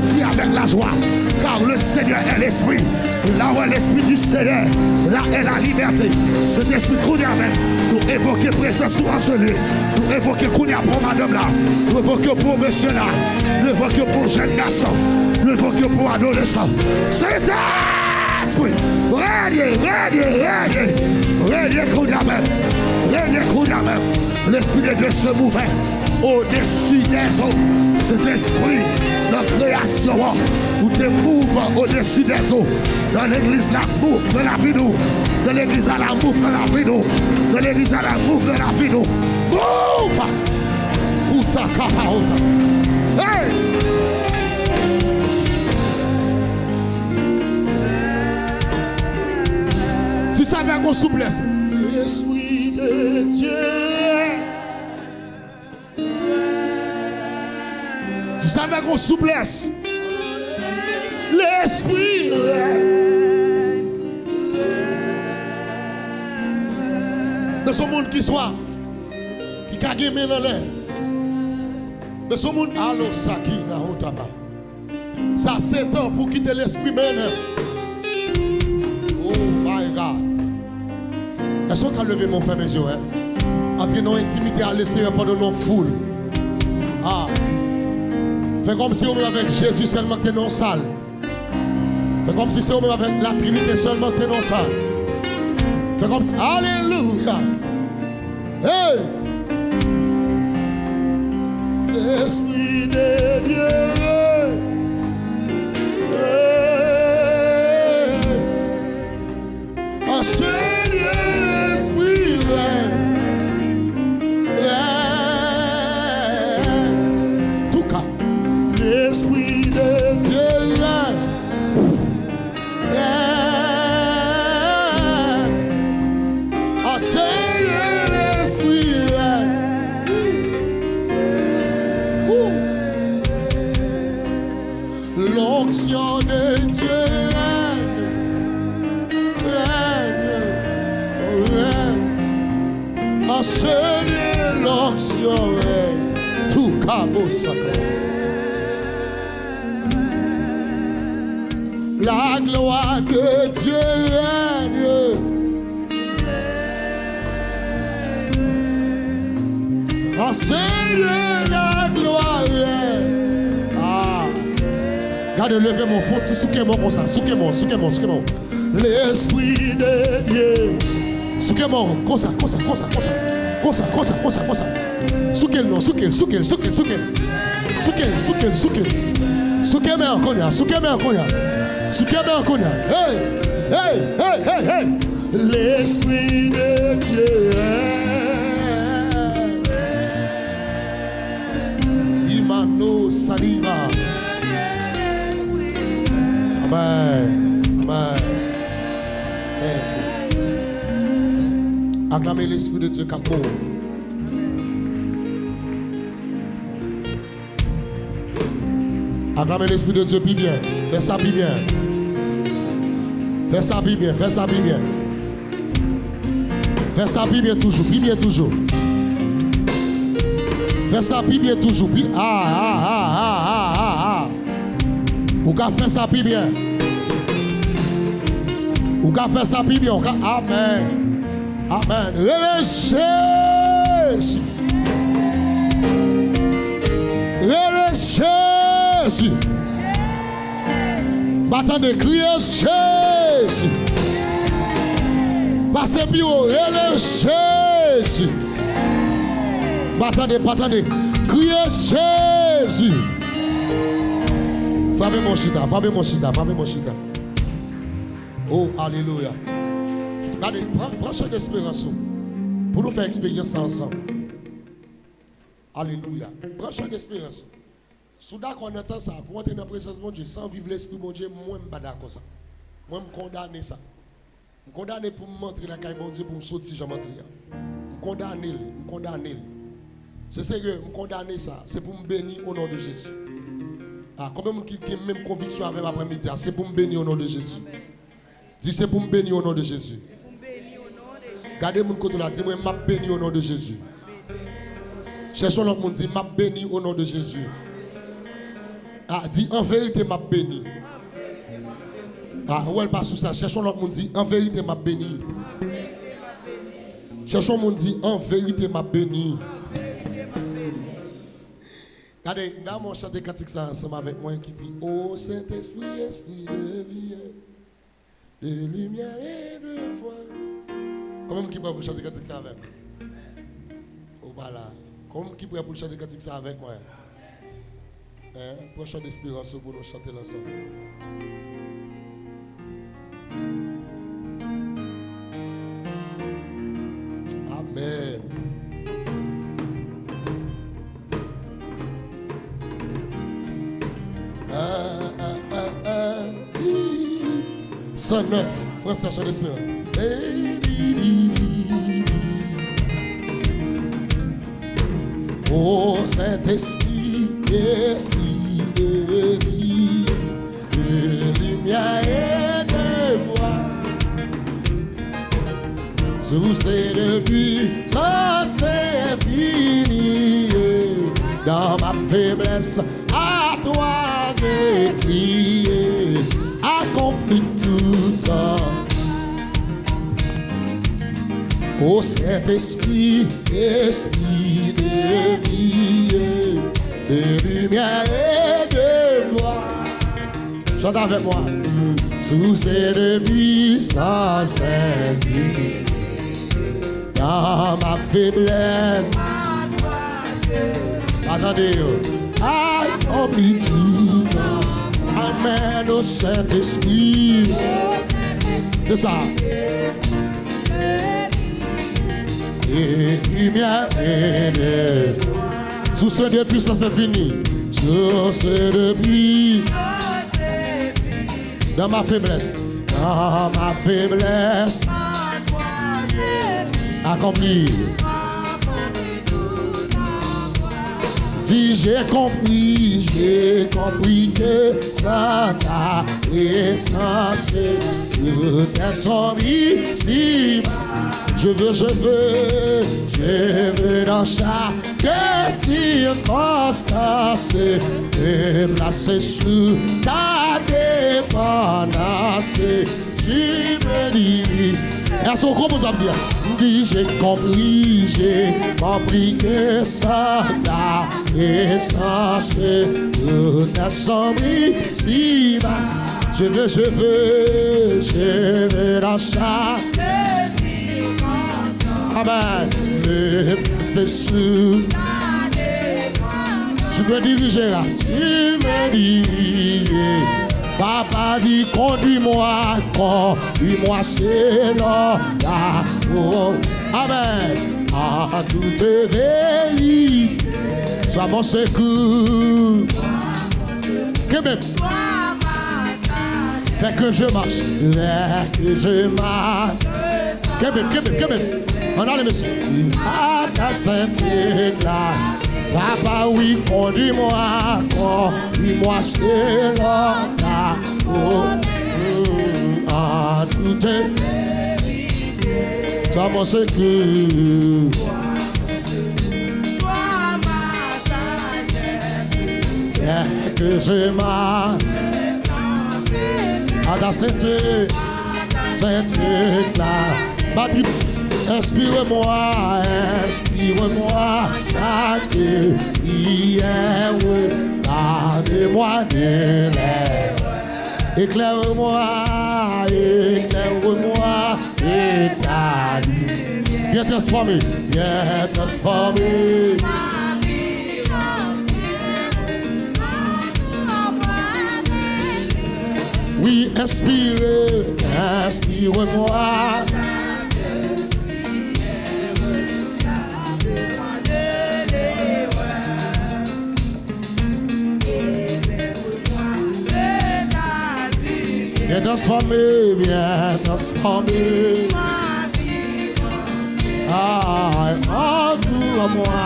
Dis avec la joie, car le Seigneur est l'Esprit. Là où est l'Esprit du Seigneur, là est la liberté. Cet esprit qu'on a même, nous évoquons présence en ce lieu. Nous évoquons qu'on a pour madame là, nous évoquons pour monsieur là, nous évoquons pour jeune garçon, nous évoquons pour adolescent. C'est esprit, régnez qu'on a même, l'Esprit de Dieu se mouvait au-dessus des eaux. Cet esprit, notre création, où te mouve au-dessus des eaux. Dans l'église, la bouffe de la vie, nous. Dans l'église, la bouffe de la vie, nous. Dans l'église, la bouffe de la vie, nous. Bouffe! Puta capaota. Hey! Tu savais qu'on souplesse. L'Esprit de Dieu. Tu savais qu'on souplesse. L'Esprit. De ce monde qui soif, qui a gagné dans l'air. De ce monde, allo saki na otaba. Ça c'est temps pour quitter l'esprit même. Oh my God. Est-ce qu'on a levé mon frère mes yeux? Entre nos intimités à laisser pendant nos foules. Ah. Fais comme si on est avec Jésus seulement que tu es dans la salle. Fais comme si on est avec la Trinité seulement que tu es dans la salle. Fais comme si. Alléluia. Hey! L'Esprit de Dieu. Hey. Seigneur l'Esprit. Tout cas. L'Esprit de Dieu. Seigneur l'Esprit. L'onction de Dieu. Seigneur l'onction. Tout cabot sacré. La gloire de Dieu règne. Seigneur la gloire. Ah. Garde lever mon fond, souquez-moi comme ça. Souquez-moi. L'Esprit de Dieu. Souquez-moi comme ça. Souquez-le. Souquez-moi encore. Hey. L'Esprit de Dieu. Imano saliva. Amen. Acclamez l'Esprit de Dieu comme mot. Acclamez l'Esprit de Dieu, puis bien. Fais ça, puis bien. Fais ça, puis bien toujours. Fais ça, puis bien toujours. Puis Ou qu'à faire ça, puis bien. Amen. Relâchez. Battant de crier Jésus. Passez bureau, Jésus. Battant de crier Jésus. Frappez mon chita. Oh, alléluia. Allez, prends chant d'espérance pour nous faire expérience ensemble. Alléluia. Prends chant d'espérance. Soudain qu'on entend ça, pour entrer dans la présence de mon Dieu, sans vivre l'esprit de mon Dieu, moi, je ne suis pas d'accord ça. Moi, je condamne ça. Je condamne pour me montrer dans la caille de mon Dieu, pour me sortir, je m'entre. Je condamne. C'est sérieux, je condamne ça. C'est pour me bénir au nom de Jésus. Ah, combien de gens qui ont la même conviction avec l'après-midi, c'est pour me bénir au nom de Jésus. Dis, c'est pour me bénir au nom de Jésus. Gardez mon côté là, dis-moi, je bénis au nom de Jésus. Cherchons l'autre monde, dit, je bénis au nom de Jésus. Ah, dit en vérité m'a béni. Ah, où elle passe sous ça. Cherchons l'autre monde dit en vérité m'a béni. Cherchons mon dit en vérité m'a béni. Regardez, là, mon chanté cantique ça ensemble avec moi qui dit ô Saint-Esprit, Esprit de vie, de lumière et de foi. Comment qui pourrait chanter cantique ça avec moi? Oh voilà. Comment qui pourrait chanter cantique ça avec moi? Hein? Pour chanter d'espérance pour nous chanter ensemble. Amen. Son 9, François chant d'espérance. Ô Saint-Esprit, Esprit de vie, de lumière et de voix, sous ces deux puissances infinies, dans ma faiblesse, à toi j'ai crié, accompli tout temps. Ô Saint-Esprit, Esprit de vie, de lumière et de voix. Chante avec moi. Sous ces deux puissances infinies, dans ma faiblesse, attendez, accompli tout temps. Amen au Saint-Esprit. C'est ça. Et lumière et de sous ce deux puissances infinies, sous ce deux puissances, dans ma faiblesse, accompli. Dis j'ai compris que ça t'a essentiel. Tout est sombre ici. Je veux dans chaque circonstance te placer sous ta dépendance. Tu me dis, est-ce qu'on comprend ça dire? Dis j'ai compris que ça t'a essentiel. Tout est sombre ici. Je veux dans chaque amen. C'est sûr. Tu me diriger là. Tu me diriger. Papa dit conduis-moi, c'est là. Oh, amen. À toute vérité. Sois mon secours. Que même. Fais que je marche. Que même. On a le monsieur. À ta sainte éclat. Papa, oui, conduis-moi, c'est là. Oh, à toute vérité. Sois mon secours. Sois ma sagesse. Que je marche. À ta sainte éclat. Batterie. Inspire-moi chaque prière, gardez-moi de l'air. Éclaire-moi et ta lumière. Viens transformer. Ma vie entière, oui, inspire-moi. Viens transformer. Ah, entoure-moi.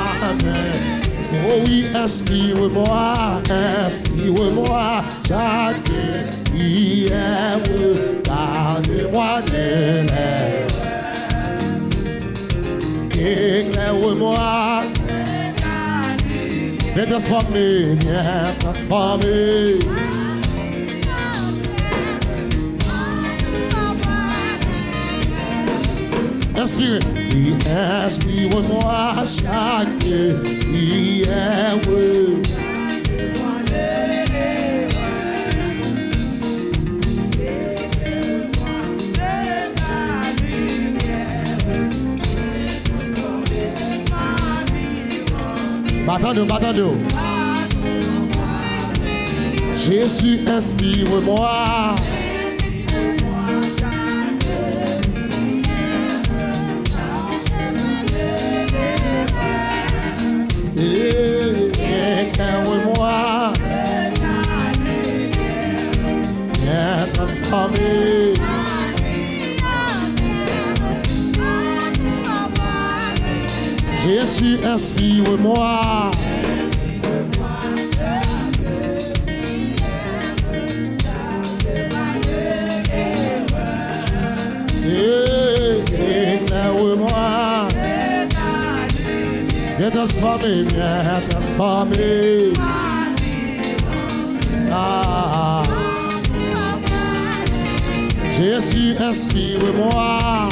Oh oui, inspire-moi. Chaque prière, garde-moi de l'air. Éclaire-moi. Viens transformer, viens transformer. Inspirez, inspire-moi chaque prière. Battons-nous. Jésus, inspire-moi. Éclaire-moi. Viens transformer. Jésus, inspire-moi. Éclaire-moi. Viens transformer, viens transformer. Ah. Jésus, inspire-moi.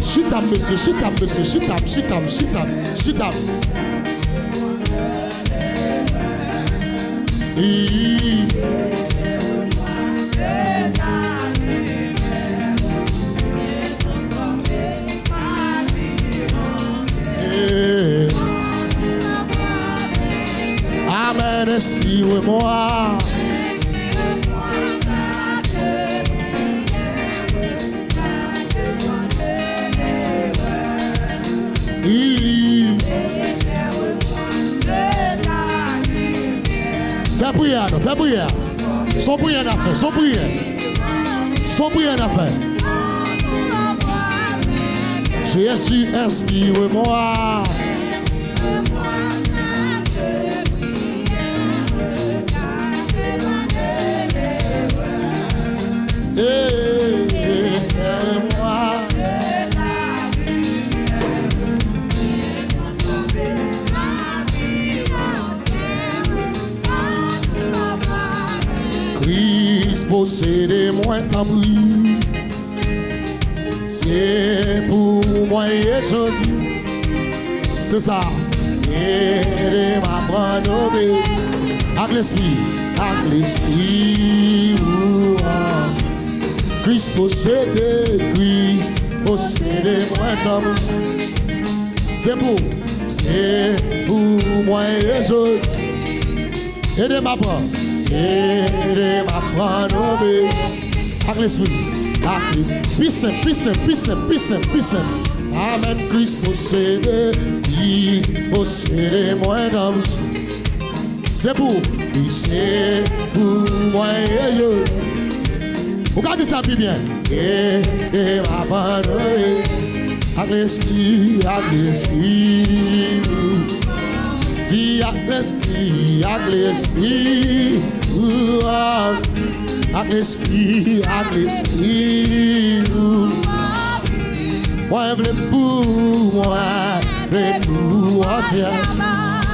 Chitam, monsieur, chitam. Amen, inspire-moi. Fais prière. Son prière à faire. Jésus, inspire-moi. Possédez-moi tant pis. C'est pour moi et je dis. C'est ça. Aidez-moi à prendre avec l'esprit. Christ possédez-moi tant pis. C'est pour moi et je dis. Aidez-moi à prendre. Aidez-moi à prendre avec l'esprit. Puissant. Amen. Christ possédez-moi dans vous. C'est pour moi et je. Regardez ça plus bien. Aidez-moi à prendre avec l'esprit. Dis avec l'esprit, avec l'esprit. Moi, je veux pour moi, entier.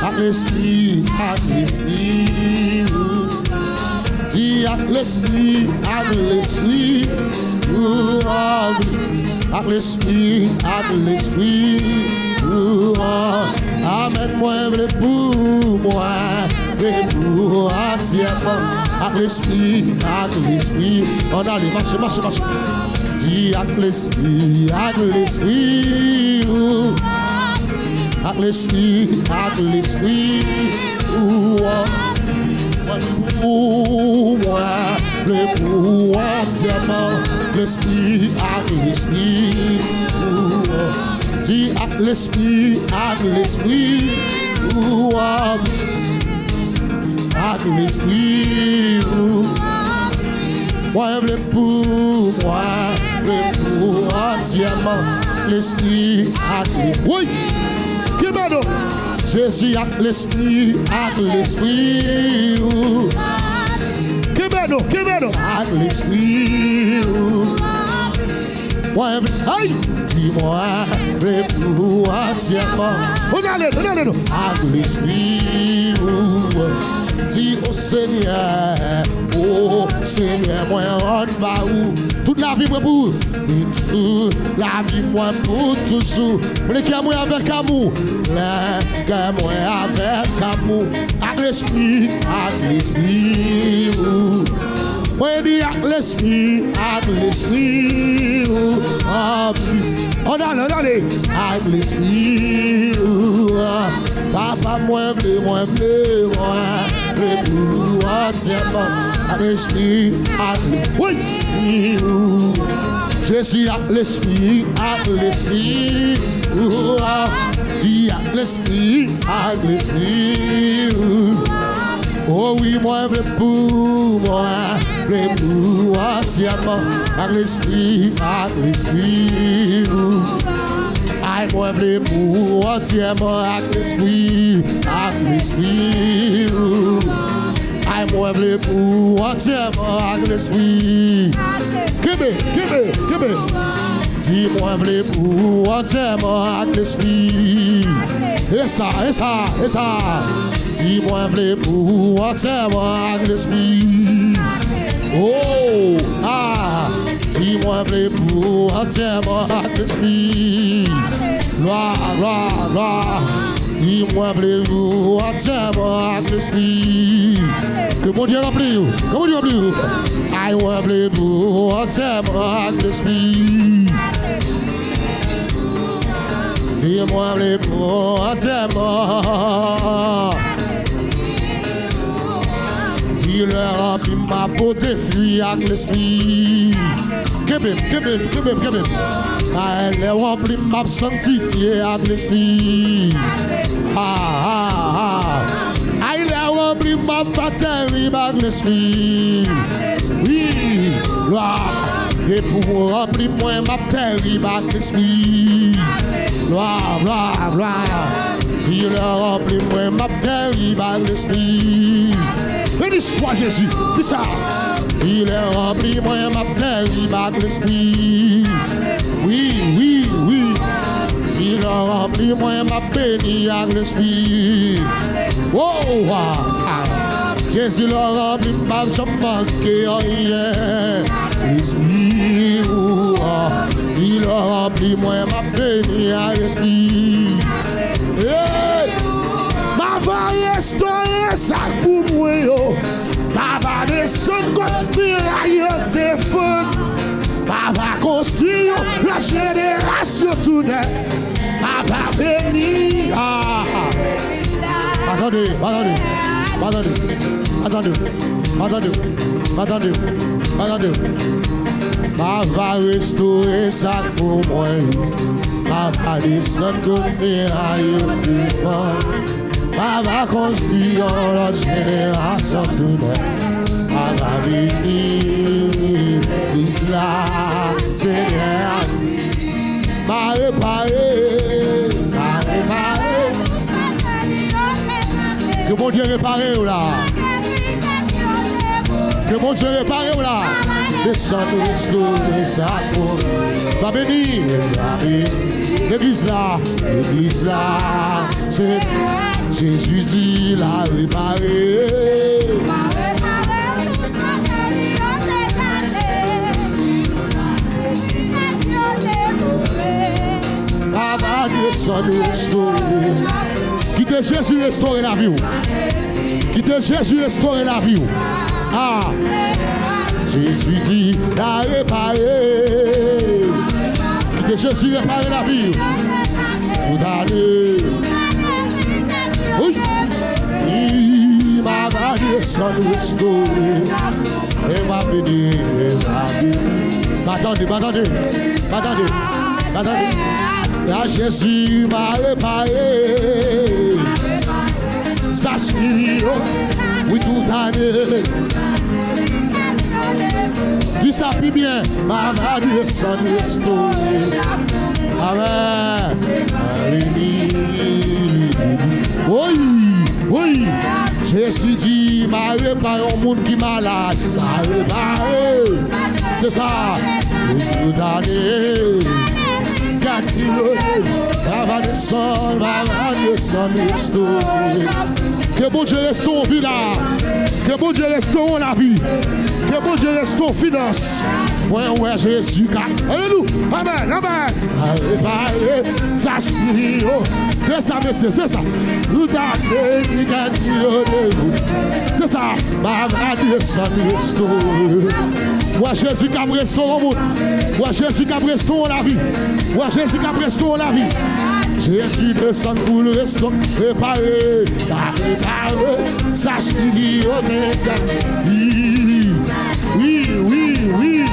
Avec l'esprit. Dis avec l'esprit. Avec l'esprit. Amen, moi, je veux pour moi, entièrement. Avec l'esprit. On allait, marche. Dis avec l'esprit. Avec l'esprit. Pour moi, entièrement. L'esprit. Dis avec l'esprit. Avec l'esprit. Moi, je veux pour moi, entièrement. L'esprit. Oui! Kibano! Jésus avec l'esprit. Kibano! Avec l'esprit. Moi, je veux. Aïe! dis-moi, réponds entièrement. On allait, avec l'esprit, dis au Seigneur, oh Seigneur, moi on va où? Toute la vie moi pour, et toute la vie moi pour toujours. Vous voulez qu'il y ait moi avec amour, moi avec amour, avec l'esprit, moi dis avec l'esprit, on allait, avec l'esprit, papa moi vle, pour entièrement, avec l'esprit, oui, je suis avec l'esprit, dis avec l'esprit, oh oui, moi vle pour moi, pour entièrement, avec l'esprit, I moi vle pour entièrement, avec l'esprit, I moi vle pour entièrement, avec l'esprit. Kebe. Dis-moi vle pour entièrement, avec l'esprit. Et ça. Dis-moi vle pour entièrement, avec l'esprit. Oh, dis-moi vle pour entièrement, avec l'esprit. Gloire. Dis-moi vle pour entièrement, avec l'esprit. Que mon Dieu remplit vous. I want vle pour entièrement, avec l'esprit. Dis-moi vle pour entièrement. Dis-leur remplis ma beauté, fuis avec l'esprit. Kebem. Elle remplit ma sanctifié avec l'esprit. Elle remplit ma patrie avec l'esprit. Oui, gloire. Et pour remplir moi ma terre avec l'esprit. Gloire. Dis-leur remplis moi ma terre avec l'esprit. Béni soit Jésus, dis ça. Dis-leur remplis moi ma terre avec l'esprit. Oui. Dis-leur remplis moi ma béni avec l'esprit. Oh, Jésus leur remplit ma manqué rien. L'esprit, dis-leur remplis moi ma béni avec l'esprit. Ma va restaurer ça pour moi. Ma va descendre comme piraille téléphone. Ma va construire la génération tout neuf. Ma va bénir. Attendez. Ma va restaurer ça pour moi. Ma va descendre comme piraille téléphone. Ma va construire la génération tout neuf. Ma va bénir l'islam, Seigneur. Ma réparer. Que mon Dieu répare là. Que mon Dieu répare là. Descends-nous, restaurer ça pour nous. Va bénir l'église là. C'est Jésus dit la réparer. Va descendre, restaurer. Quitte Jésus restaurer la vie. Jésus dit la réparer. Quitte Jésus réparer la vie. Tout aller. Oui. Il va descendre, restaurer. Et va bénir. Attendez. La Jésus m'a réparé. Ça suit, oui, tout année. Dis ça plus bien. Ma vie sans restaurer. Amen. Oui. Jésus dit, m'a réparé au monde qui est malade. M'a réparé. C'est ça. Oui, tout année. Que bon Dieu reste en vie là. Que bon Dieu reste en la vie. Que bon Dieu reste en finance. Ouais, Jésus. Alléluia. Amen, amen. C'est ça, monsieur, c'est ça. C'est ça. Ouais, Jésus qui a restauré le monde. Ouais, Jésus qui a restauré la vie. Ouais, Jésus qui a restauré la vie. Jésus descend pour le restaurant. Préparé, sache qu'il y a oui.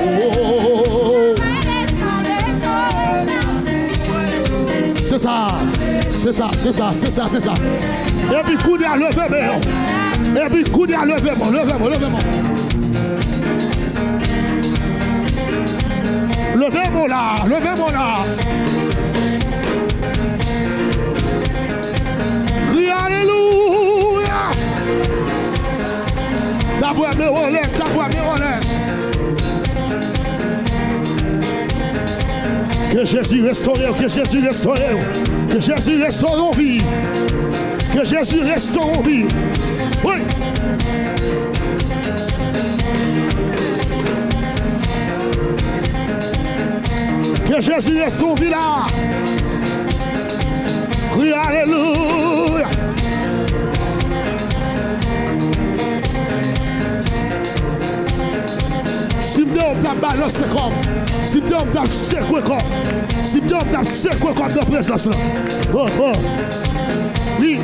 Oh. C'est ça. Et puis, coup de levez-moi. Et puis, coup de levez-moi. Levez-moi là. Crie alléluia. D'abord mes relais. Que Jésus restaure, que Jésus restaure en vie. Que Jésus restaure en vie. Oui. Que Jésus restaure en vie là. Crie alléluia. Si me donne ta balance comme, si me donne ta secoué comme, si me donne ta secoué comme de présence là. Oh. Oui.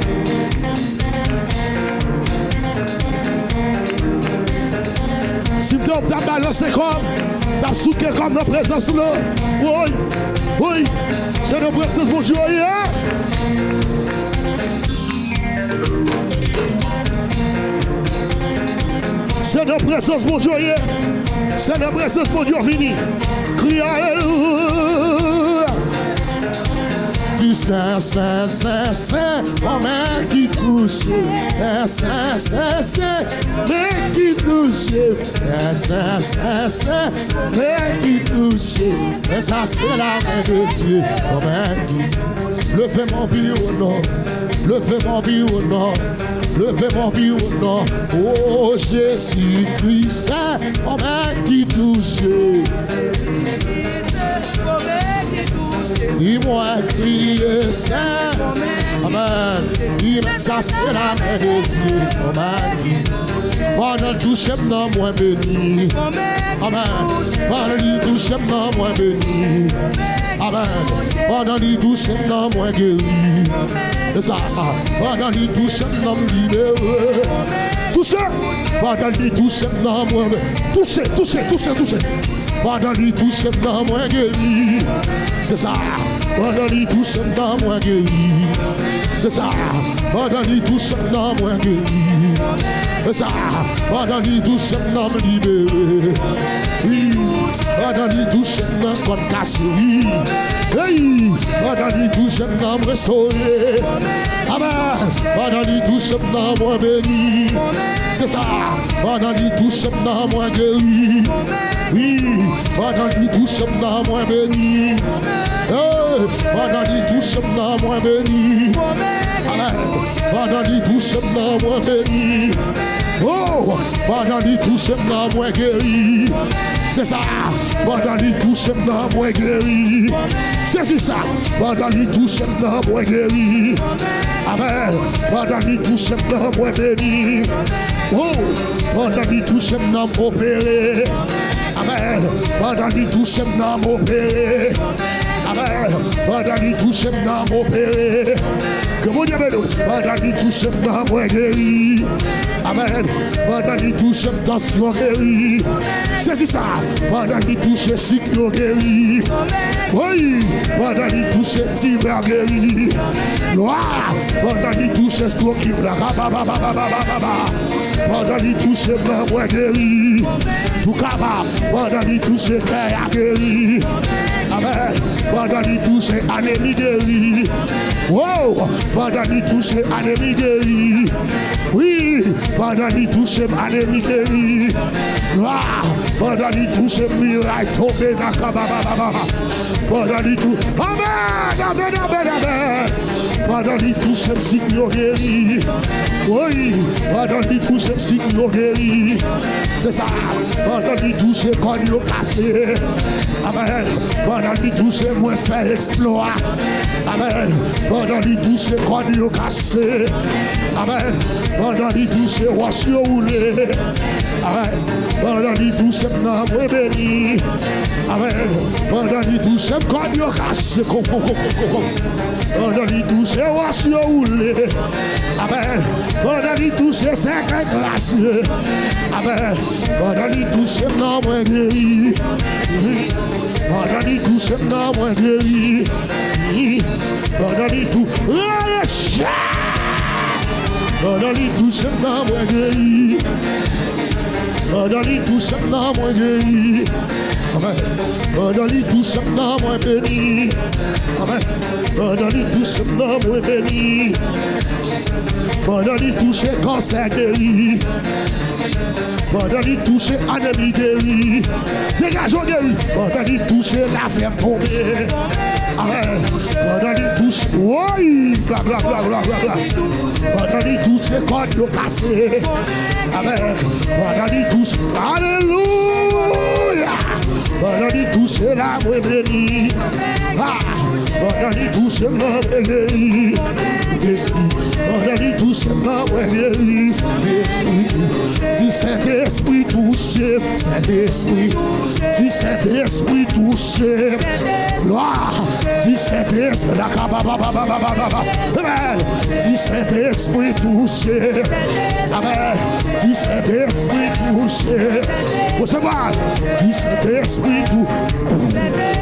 Si me donne ta balance comme, ta souqué comme de présence là. Oui. C'est de présence mon Dieu. C'est de présence mon Dieu. C'est la présence mon Dieu vini. Crie alléluia. Tu sais, mon mec qui touche. C'est, mec qui touche. C'est, mec qui touche. Et ça c'est la main de Dieu. Mon mec qui levez mon biou, non. Levez mon biou, non. Oh Jésus-Christ, mon mec qui touche. Dis-moi crier ça. Amen. Dis-moi ça c'est la main de Dieu. Amen. Pendant le touche, non moins béni. Amen. Pendant le touche, non moins béni. Amen. Pendant le touche, non moins guéri. C'est ça. Pendant le touche, non libéré. Touchez. Pendant le touche, non moins touchez. Pendant le touche, non moins guéri. C'est ça. Pendant le touche, non moins guéri. C'est ça. Pendant le touche, non moins guéri. C'est ça. Pendant le touche, non libéré. Oui. Pendant le touche, non comme cassé. Hey. Pendant le touche, non restauré. Amen. Pendant le touche, non moins béni. C'est ça. Pendant le touche, non moins guéri. Oui. Pendant le touche, non moins béni. Pendant les touches, non moins béni. Amen. Pendant les touches, non moins béni. Oh, pendant les touches, non moins guéri. C'est ça. Pendant les touches, non moins guéri. C'est ça. Pendant les touches, non moins guéri. Amen. Pendant les touches, non moins béni. Oh, pendant les touches, non opéré. Amen. Pendant les touches, non opéré. Amen. Pendant les touches, non opéré. Que mon Dieu bénisse. Pendant les touches, non guéri. Amen. Pendant les touches, tension guéri. C'est ça. Pendant les touches, cycle guéri. Oui. Pendant les touches, tigre guéri. Noir. Pendant les touches, stroke pendant les touches, non guéri. Tout capable. Pendant les touches, cœur guéri. Amen. Pendant les touches, anémie guéri. Wow. Pendant les touches, anémie guéri. Oui. Pendant les touches, anémie guéri. Noir. Pendant qu'il touche miracle tombé dans Kababa. Pendant qu'il touche. Amen, amen, amen, amen. Pendant qu'il touche signe guéri. Oui, pendant qu'il touche signe guéri. C'est ça. Pendant qu'il touche cogno cassé. Amen. Pendant qu'il touche moi fait exploit. Amen. Pendant qu'il touche cogno cassé. Amen. Pendant qu'il touche roche roulé. Amen. Pendant qu'il touche moi béni. Amen. Pendant qu'il touche cogno cassé. Pendant qu'il touche roche roulé. Amen. Pendant qu'il touche 5 glaces. Amen. Pendant qu'il touche non moins guéri. Pendant qu'il touche non moins guéri. Pendant qu'il touche. Pendant qu'il touche non moins guéri. Pendant qu'il touche non moins guéri. Amen. Pendant qu'il touche non moins béni. Amen. Pendant qu'il touche non moins béni. Pendant qu'il touche cancer guéri. Pendant qu'il touche anémie guéri. Dégageons guéri. Pendant qu'il touche la fève tombée. Amen. Pendant qu'il touche. Oui. Bla bla bla bla bla bla. Pendant qu'il touche cordes cassées. Amen. Pendant qu'il touche. Alléluia. Pendant qu'il touche la main bénie. Pendant qu'il touche la main guérie. Pendant qu'il touche la main guérie. Dis Saint-Esprit touché. Saint-Esprit. Dis Saint-Esprit touché. Gloire. Dis Saint-Esprit. Amen. Dis Saint-Esprit touché. Amen. Dis Saint-Esprit touché. Recevoir. Dis Saint-Esprit touché.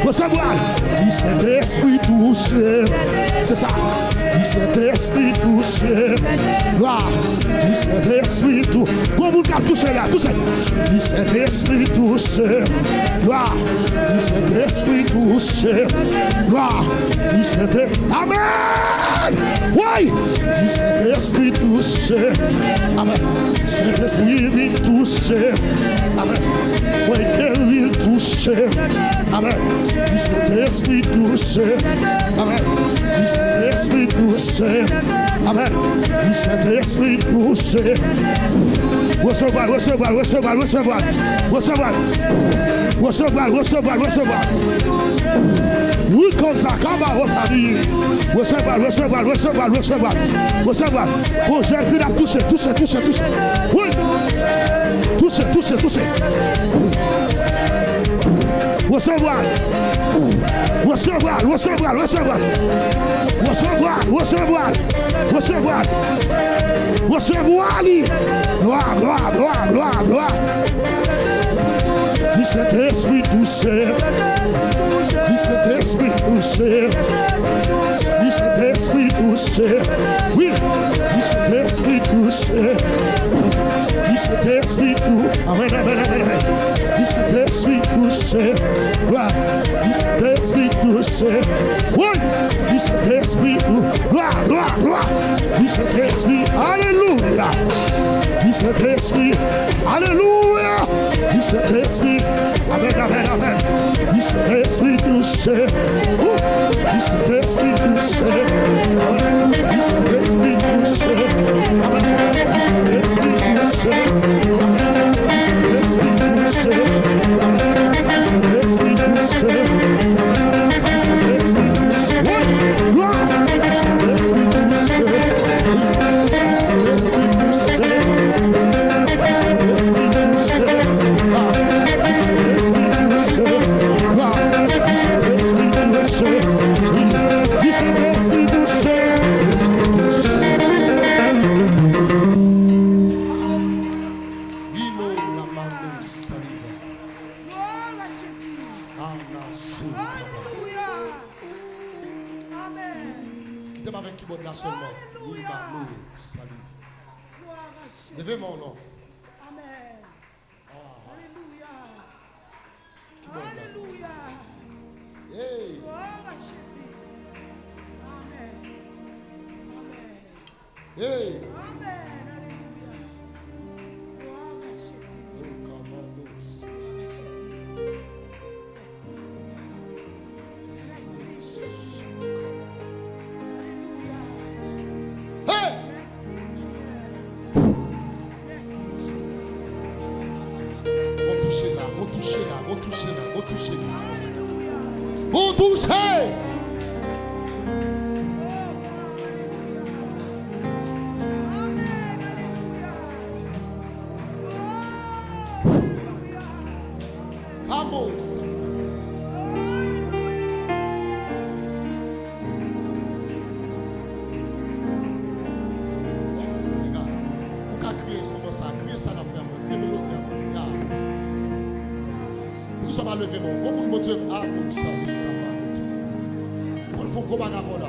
Recevoir. Dis Saint-Esprit touché. C'est ça. Dis Saint-Esprit touché. Gloire. Dis Saint-Esprit touché. Comment vous pouvez toucher là? Touchez. Dis Saint-Esprit touché. Gloire. Dis Saint-Esprit touché. Gloire. Dis Saint-Esprit. Amen. Oui. Dis Saint-Esprit touché. Amen. Saint-Esprit touché. Amen. Oui, qu'il touché. Amen. Dis Saint-Esprit touché. Amen. Dis Saint-Esprit touché. Amen. Dis Saint-Esprit touché. Recevoir, recevoir, recevoir, recevoir. Recevoir. Recevoir, recevoir, recevoir. Oui, contact, on va refaire. Recevoir, recevoir, recevoir, recevoir. Recevoir. Oh, j'ai envie de toucher, toucher, toucher, toucher. Oui. Toucher, toucher, toucher. Recevoir. Recevoir, recevoir, recevoir. Recevoir, recevoir. Recevoir. Recevoir. Gloire, gloire, gloire, gloire, gloire. Dis Saint-Esprit touché. Dis Saint-Esprit touché. Dis Saint-Esprit touché. Oui. Dis Saint-Esprit touché. Dis Saint-Esprit touché. Amen, amen, amen, amen. Dis Saint-Esprit touché. Dis Saint-Esprit touché. Oui. Dis Saint-Esprit touché. Gloire, gloire, gloire. Dis Saint-Esprit. Alléluia. Dis Saint-Esprit. Alléluia. Dis Saint-Esprit. Amen, amen, amen. Dis Saint-Esprit touché. Dis Saint-Esprit touché. Dis Saint-Esprit touché. Dis Saint-Esprit touché. Dis Saint-Esprit touché. Dis Saint-Esprit touché. Dis Saint-Esprit touché. Gloire. Dis Saint-Esprit touché. Dis Saint-Esprit touché. Dis Saint-Esprit touché. Levez mon nom. Amen. Alléluia. Alléluia. Alléluia. Hey. Gloire à Jésus. Amen. Amen. Hey. Amen. Alléluia. Gloire à Jésus. Oh, come on, Lord. Gloire à Jésus. toucher là, vous toucher là, vous toucher là. Alléluia. Vous touchez. Amen. Alléluia. Vamos. Regarde, vous pouvez crier instrument ça, crier ça dans la ferme, crier mélodie. Regarde. Pour que ça va lever mon. Comment mon Dieu a mon ça, il faut le faire gros bagarre là.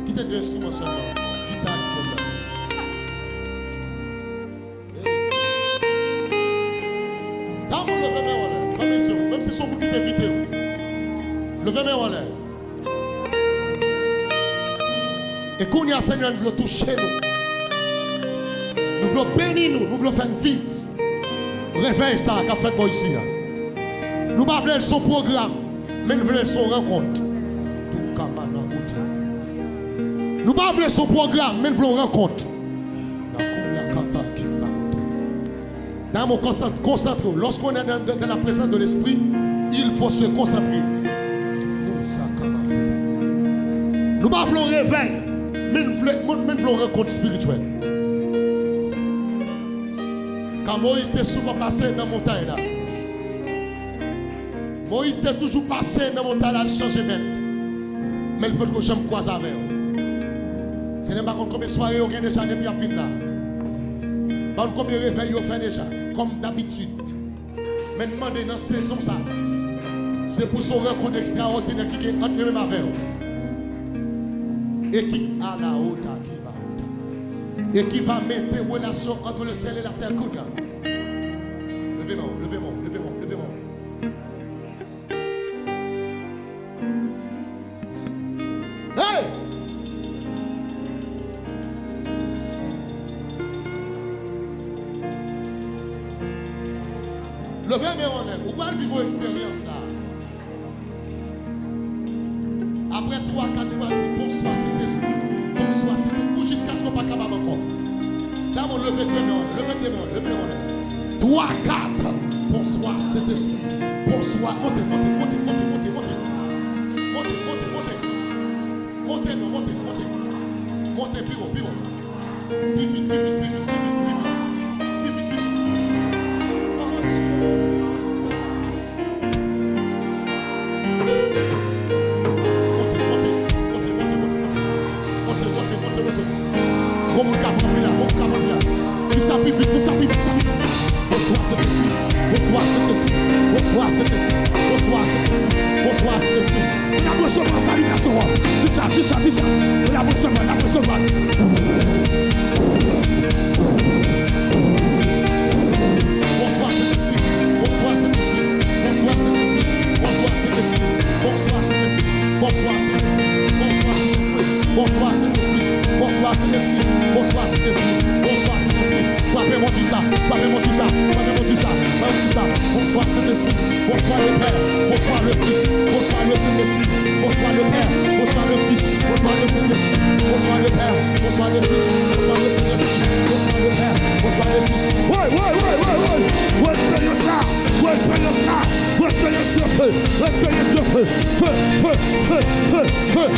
Quittez deux instruments seulement. Guitare qui peut là. Dans mon levez main en l'air, fais attention, même si son pour quitter vite. Levez main en l'air. Et quand il y a Seigneur, nous voulons toucher nous. Nous voulons bénir nous, nous voulons faire vivre. Réveille ça qu'a fait moi ici. Nous ne voulons pas son programme, mais nous voulons son rencontre. Tout comme nous ne voulons pas son programme, mais nous voulons rencontre. Dans mon concentre, lorsqu'on est dans la présence de l'Esprit, il faut se concentrer. Nous ne voulons pas réveil, mais nous voulons rencontre spirituelle. Quand Moïse était souvent passé dans la montagne là, Moïse était toujours passé dans la montagne là, il changeait bête. Mais le peuple que j'aime croise avec eux. Ce n'est pas combien de soirées vous avez déjà depuis à venir là. Pas combien de réveils vous fait déjà, comme d'habitude. Mais demandez dans cette saison ça. C'est pour son rencontre extraordinaire qui est entre même avec vous. Et qui à la haute, qui va haute. Et qui va mettre une relation entre le ciel et la terre. Levez-moi, levez-moi, levez-moi, levez-moi. Hey! Levez-moi en l'air. Vous pouvez vivre l'expérience là. Après 3-4 mois, bonsoir cet esprit. Bonsoir cet esprit. Jusqu'à ce qu'on ne soit pas capable encore. D'abord, levez-moi, levez-moi, levez-moi en l'air. 3-4. Bonsoir cet esprit. Bonsoir. Montez, montez, montez, montez, montez, montez. Montez, montez, montez. Montez, non, montez, montez. Montez, plus haut, plus haut. Plus vite, plus vite, plus vite, plus vite, plus vite. Plus vite, plus vite. Oh, Dieu. Montez, montez, montez, montez, montez, montez. Montez, montez, montez, montez. Comme le cap, là, comme le cap, là. Qui s'appuie vite, qui s'appuie vite, qui s'appuie vite. Bonsoir cet esprit, bonsoir cet esprit, bonsoir cet esprit, bonsoir cet esprit, bonsoir cet esprit. On a besoin de salutation. C'est ça, c'est ça, c'est ça. On a besoin, on a besoin. Bonsoir cet esprit, bonsoir cet esprit, bonsoir cet esprit, bonsoir cet esprit, bonsoir cet esprit, bonsoir cet esprit, bonsoir cet esprit, bonsoir cet esprit, bonsoir cet esprit, bonsoir cet esprit, bonsoir cet esprit. Frappez-moi tout ça, frappez-moi tout ça, frappez-moi tout ça, frappez-moi tout ça. Bonsoir cet esprit, bonsoir le Père, bonsoir le Fils, bonsoir le Saint-Esprit, bonsoir le Père, bonsoir le Fils, bonsoir le Saint-Esprit, bonsoir le Père, bonsoir le Fils, bonsoir le Saint-Esprit, bonsoir le Père, bonsoir le Fils. Ouais. Où expérience là, où expérience là, où expérience de feu, où expérience de feu, feu, feu, feu, feu, feu, feu,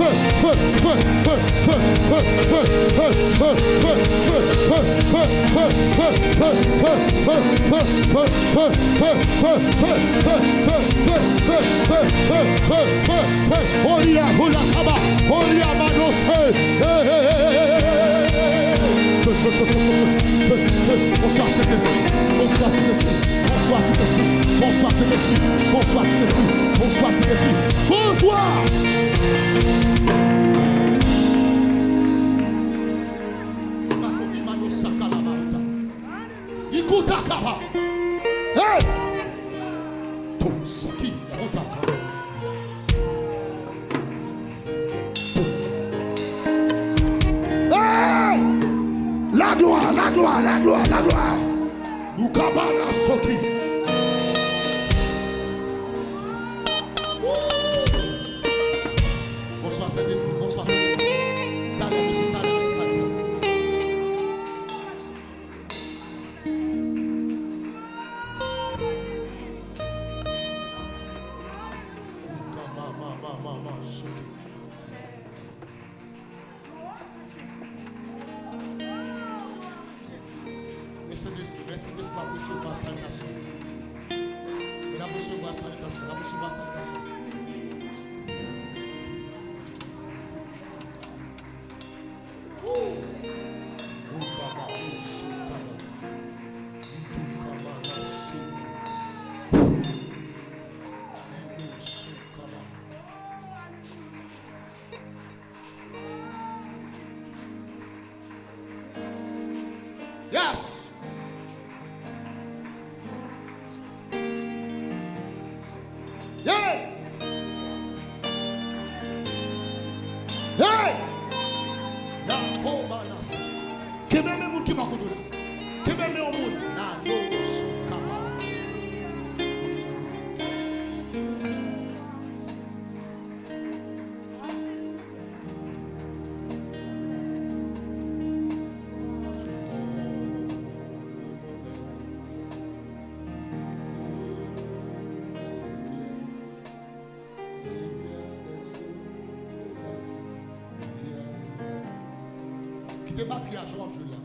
feu, feu, feu, feu, feu, feu, feu, feu, feu, bonsoir cet esprit, bonsoir cet esprit, bonsoir cet esprit, bonsoir cet esprit, bonsoir cet esprit, bonsoir cet esprit, bonsoir. Écoute Akaba. Hey! Tout ce qui est Akaba. Hey! La gloire, la gloire, la gloire, la gloire. Ukabara Soki. Bonsoir Saint-Esprit, bonsoir Saint-Esprit. Saint-Esprit, merci Saint-Esprit pour recevoir la salutation. Mais la recevoir la salutation, la recevoir la salutation. Yes. Yeah. Yeah. Na koma nasi. Kememe moun ki makoto la. Kememe o moun na no sukama. Qui te battre à joie là.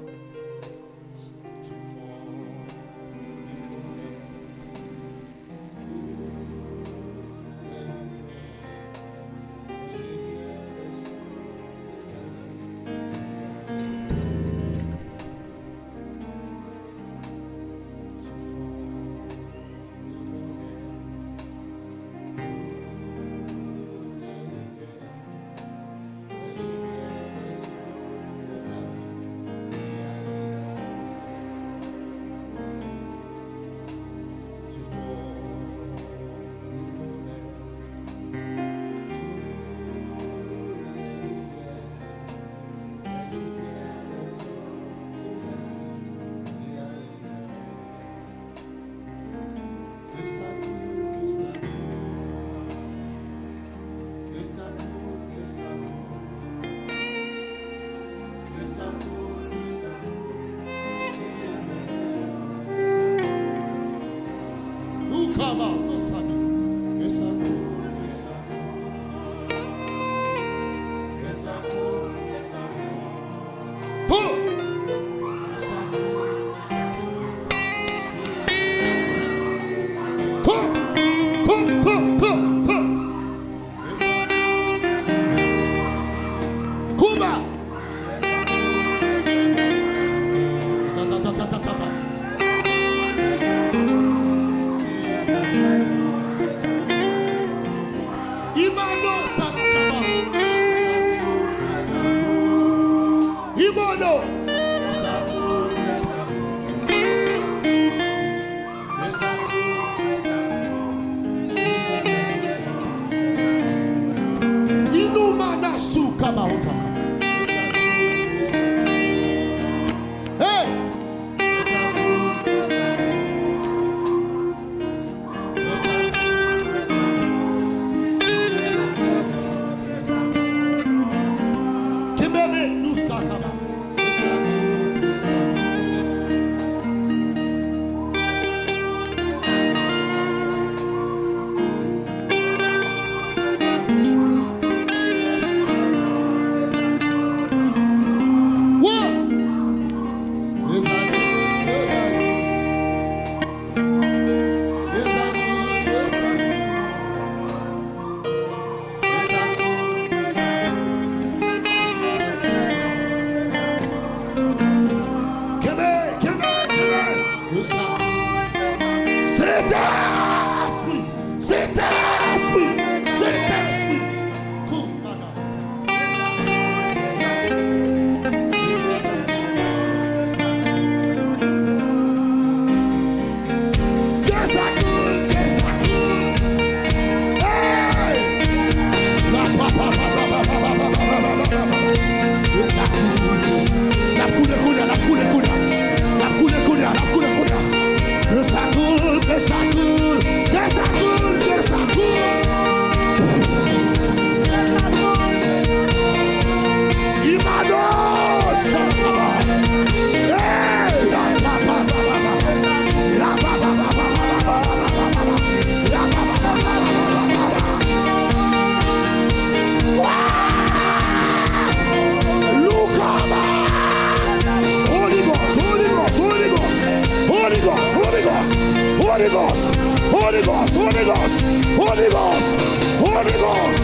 Holy Ghost, Holy Ghost, Holy Ghost, Holy Ghost, Holy Ghost.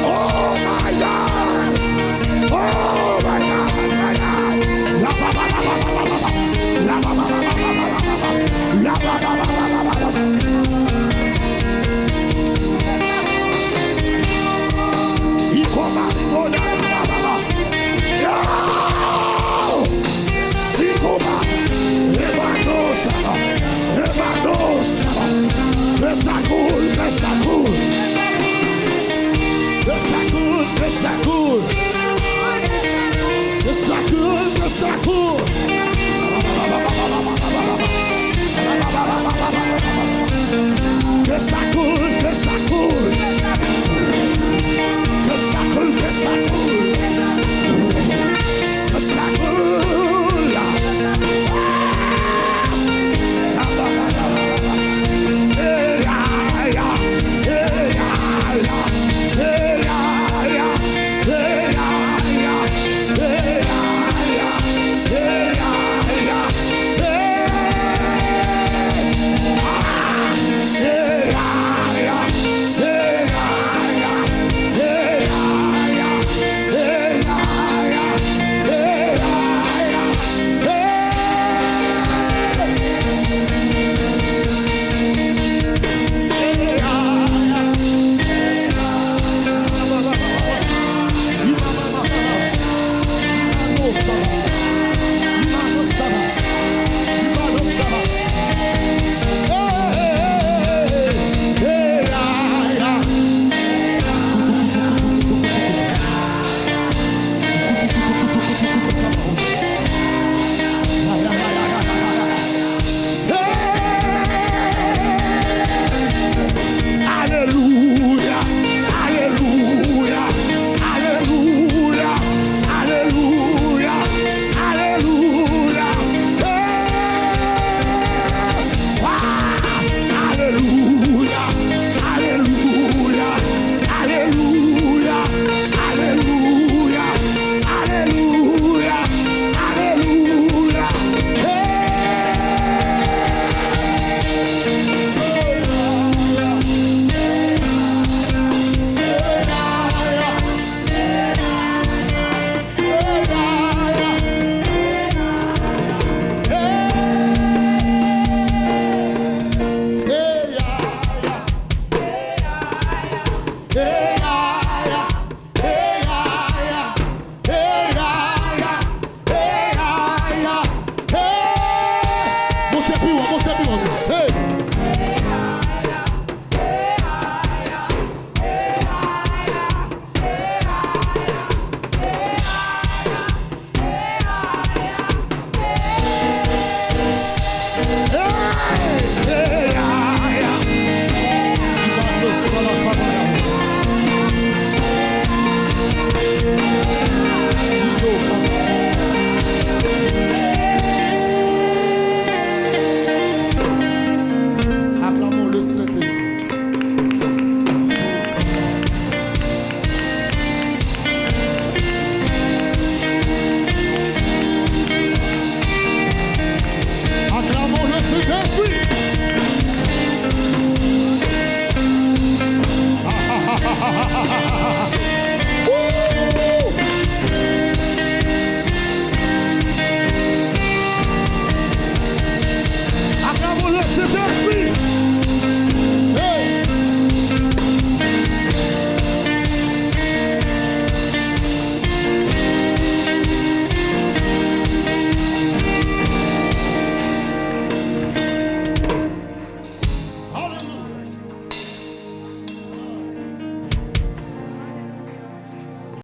Oh my God. Oh my God, my God. La ba ba ba ba ba ba ba. La ba ba ba ba ba ba ba. La ba ba ba ba ba ba. Ikoma bona ba ba ba. Yo! Sikoma. Ebadosa. Ebadosa. Besakul, besakul. Besakul, besakul. Besakul, besakul. Besakul, besakul. Besakul, besakul. Besakul. Say